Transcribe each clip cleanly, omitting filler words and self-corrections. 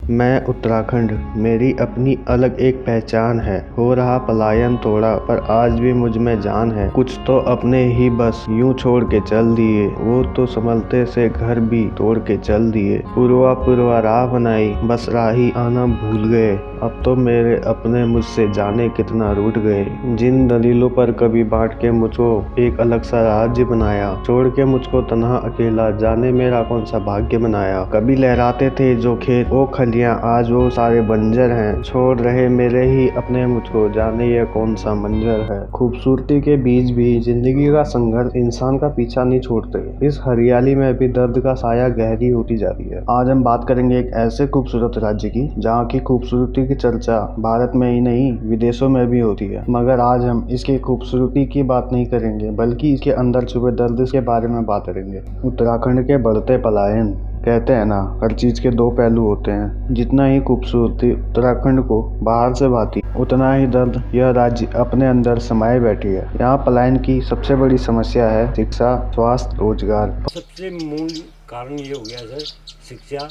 मैं उत्तराखंड, मेरी अपनी अलग एक पहचान है। हो रहा पलायन थोड़ा, पर आज भी मुझ में जान है। कुछ तो अपने ही बस यूं छोड़ के चल दिए, वो तो संभलते से घर भी तोड़ के चल दिए। पूर्वा पूर्वा राह बनाई, बस राही आना भूल गए। अब तो मेरे अपने मुझसे जाने कितना रूठ गए। जिन दलीलों पर कभी बांट के मुझको एक अलग सा राज्य बनाया, छोड़ के मुझको तन्हा अकेला जाने मेरा कौन सा भाग्य बनाया। कभी लहराते थे जो खेत वो खलियां, आज वो सारे बंजर हैं। छोड़ रहे मेरे ही अपने मुझको, जाने ये कौन सा मंजर है। खूबसूरती के बीच भी जिंदगी का संघर्ष इंसान का पीछा नहीं छोड़ते। इस हरियाली में भी दर्द का साया गहरी होती जा रही है। आज हम बात करेंगे एक ऐसे खूबसूरत राज्य की जहाँ की खूबसूरती की चर्चा भारत में ही नहीं विदेशों में भी होती है। मगर आज हम इसकी खूबसूरती की बात नहीं करेंगे, बल्कि इसके अंदर छुपे दर्द के बारे में बात करेंगे। उत्तराखंड के बढ़ते पलायन। कहते हैं ना, हर चीज के दो पहलू होते हैं। जितना ही खूबसूरती उत्तराखंड को बाहर से भाती, उतना ही दर्द यह राज्य अपने अंदर समाये बैठी है। यहाँ पलायन की सबसे बड़ी समस्या है शिक्षा, स्वास्थ्य, रोजगार। सबसे मूल कारण ये हो गया सर, शिक्षा,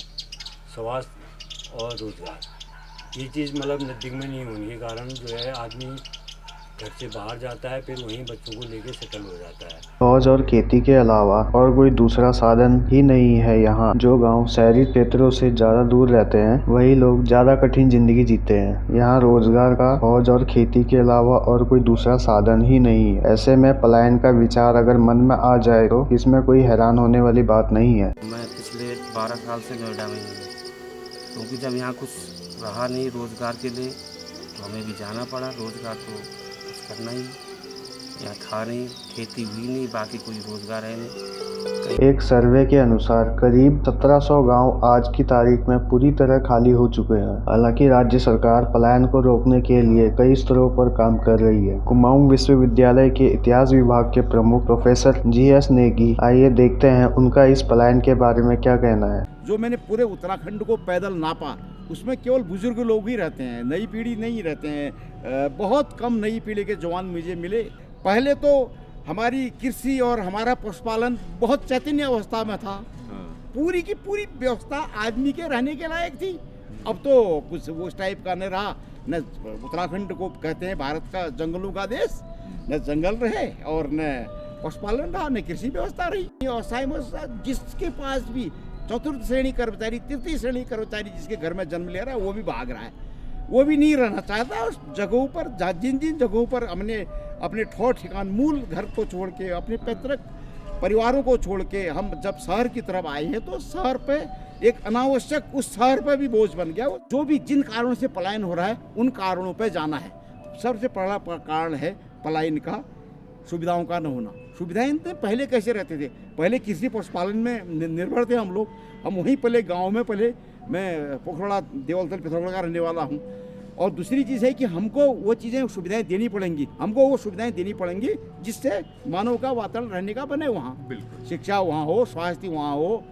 स्वास्थ्य और रोजगार। ये चीज़ मतलब नज़दीक में नहीं होने के कारण जो है आदमी घर से बाहर जाता है, फिर वहीं बच्चों को लेके सेटल हो जाता है। फौज और खेती के अलावा और कोई दूसरा साधन ही नहीं है यहाँ। जो गांव शहरी क्षेत्रों से ज्यादा दूर रहते हैं, वही लोग ज्यादा कठिन जिंदगी जीते हैं। यहाँ रोजगार का फौज और खेती के अलावा और कोई दूसरा साधन ही नहीं है। ऐसे में पलायन का विचार अगर मन में आ जाए तो इसमें कोई हैरान होने वाली बात नहीं है। मैं पिछले 12 साल से नोएडा में हूँ, क्योंकि जब यहाँ कुछ रहा नहीं रोजगार के लिए तो हमें भी जाना पड़ा। रोजगार तो कुछ करना ही, यहाँ था नहीं, खेती हुई नहीं, बाकी कोई रोजगार है नहीं। एक सर्वे के अनुसार करीब 1700 गांव आज की तारीख में पूरी तरह खाली हो चुके हैं। हालांकि राज्य सरकार पलायन को रोकने के लिए कई स्तरों पर काम कर रही है। कुमाऊं विश्वविद्यालय के इतिहास विभाग के प्रमुख प्रोफेसर GS नेगी, आइए देखते हैं उनका इस पलायन के बारे में क्या कहना है। जो मैंने पूरे उत्तराखंड को पैदल नापा, उसमें केवल बुजुर्ग लोग ही रहते हैं, नई पीढ़ी नहीं रहते हैं। बहुत कम नई पीढ़ी के जवान मुझे मिले। पहले तो हमारी कृषि और हमारा पशुपालन बहुत चैतन्य अवस्था में था। पूरी की पूरी व्यवस्था आदमी के रहने के लायक थी। अब तो कुछ उस टाइप का नहीं रहा। न उत्तराखंड को कहते हैं भारत का जंगलों का देश, न जंगल रहे और न पशुपालन रहा, न कृषि व्यवस्था रही। और जिसके पास भी चतुर्थ श्रेणी कर्मचारी, तृतीय श्रेणी कर्मचारी जिसके घर में जन्म ले रहा है, वो भी भाग रहा है, वो भी नहीं रहना चाहता उस जगहों पर। जिन जिन जगहों पर हमने अपने ठौर ठिकान, मूल घर को छोड़ के, अपने पैतृक परिवारों को छोड़ के हम जब शहर की तरफ आए हैं, तो शहर पे एक अनावश्यक उस शहर पे भी बोझ बन गया। जो भी जिन कारणों से पलायन हो रहा है, उन कारणों पे जाना है। सबसे बड़ा कारण है पलायन का सुविधाओं का न होना। सुविधाएं पहले कैसे रहते थे? पहले कृषि पशुपालन में निर्भर थे हम लोग। हम वहीं पहले गाँव में, पहले मैं पोखरा देवलतल पिथौरागढ़ का रहने वाला हूँ। और दूसरी चीज़ है कि हमको वो चीज़ें सुविधाएं देनी पड़ेंगी। हमको वो सुविधाएं देनी पड़ेंगी जिससे मानव का वातावरण रहने का बने। वहाँ शिक्षा वहाँ हो, स्वास्थ्य वहाँ हो,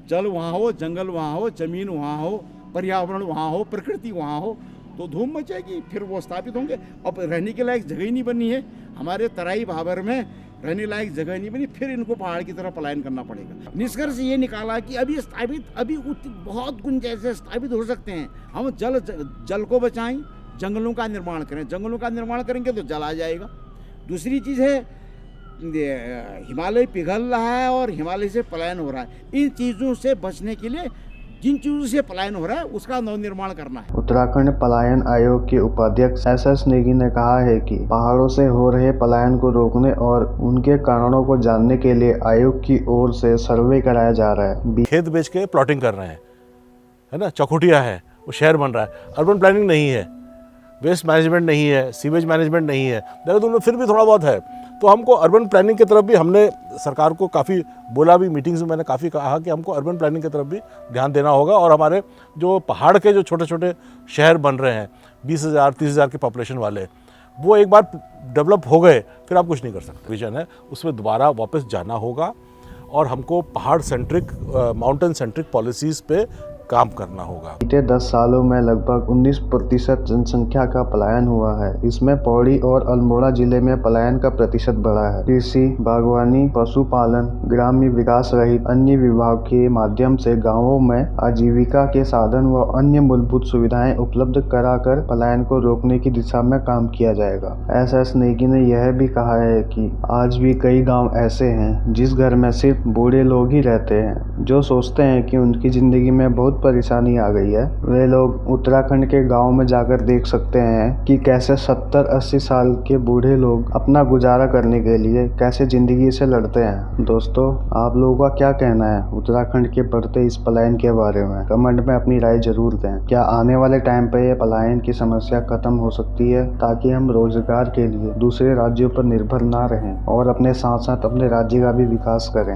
जल वहाँ हो, जंगल वहाँ हो, जमीन वहाँ हो, पर्यावरण वहाँ हो, प्रकृति वहाँ हो, तो धूम मचेगी। फिर वो स्थापित होंगे। अब रहने के लायक जगह ही नहीं बनी है। हमारे तराई भाबर में रहने लायक जगह नहीं बनी, फिर इनको पहाड़ की तरफ पलायन करना पड़ेगा। निष्कर्ष ये निकाला कि अभी बहुत गुंजाइश स्थापित हो सकते हैं। हम जल को बचाएं, जंगलों का निर्माण करें। जंगलों का निर्माण करेंगे तो जल आ जाएगा। दूसरी चीज़ है, हिमालय पिघल रहा है और हिमालय से पलायन हो रहा है। इन चीज़ों से बचने के लिए जिन चीज़ों से पलायन हो रहा है, उसका नवनिर्माण करना है। उत्तराखंड पलायन आयोग के उपाध्यक्ष SS नेगी ने कहा है कि पहाड़ों से हो रहे पलायन को रोकने और उनके कारणों को जानने के लिए आयोग की ओर से सर्वे कराया जा रहा है। खेत बेच के प्लॉटिंग कर रहे हैं, है ना, चौखुटिया है, वो शहर बन रहा है। अर्बन प्लानिंग नहीं है, वेस्ट मैनेजमेंट नहीं है, सीवेज मैनेजमेंट नहीं है। देहरादून में फिर भी थोड़ा बहुत है। तो हमको अर्बन प्लानिंग की तरफ भी हमने सरकार को काफ़ी बोला, भी मीटिंग्स में मैंने काफ़ी कहा कि हमको अर्बन प्लानिंग की तरफ भी ध्यान देना होगा। और हमारे जो पहाड़ के जो छोटे छोटे शहर बन रहे हैं 20,000 30,000 की पॉपुलेशन वाले, वो एक बार डेवलप हो गए फिर आप कुछ नहीं कर सकते। विजन है उसमें दोबारा वापस जाना होगा और हमको पहाड़ सेंट्रिक, माउंटेन सेंट्रिक पॉलिसीज़ पे काम करना होगा। बीते 10 सालों में लगभग 19% जनसंख्या का पलायन हुआ है। इसमें पौड़ी और अल्मोड़ा जिले में पलायन का प्रतिशत बढ़ा है। कृषि, बागवानी, पशुपालन, ग्राम्य विकास रहित अन्य विभाग के माध्यम से गांवों में आजीविका के साधन व अन्य मूलभूत सुविधाएं उपलब्ध कराकर पलायन को रोकने की दिशा में काम किया जाएगा। एस नेगी ने यह भी कहा है कि आज भी कई गाँव ऐसे हैं जिस घर में सिर्फ बूढ़े लोग ही रहते हैं, जो सोचते हैं कि उनकी जिंदगी में बहुत परेशानी आ गई है। वे लोग उत्तराखंड के गांव में जाकर देख सकते हैं कि कैसे 70-80 साल के बूढ़े लोग अपना गुजारा करने के लिए कैसे जिंदगी से लड़ते हैं। दोस्तों, आप लोगों का क्या कहना है उत्तराखंड के बढ़ते इस पलायन के बारे में? कमेंट में अपनी राय जरूर दें। क्या आने वाले टाइम पे ये पलायन की समस्या खत्म हो सकती है, ताकि हम रोजगार के लिए दूसरे राज्यों पर निर्भर ना रहें और अपने साथ साथ अपने राज्य का भी विकास करें?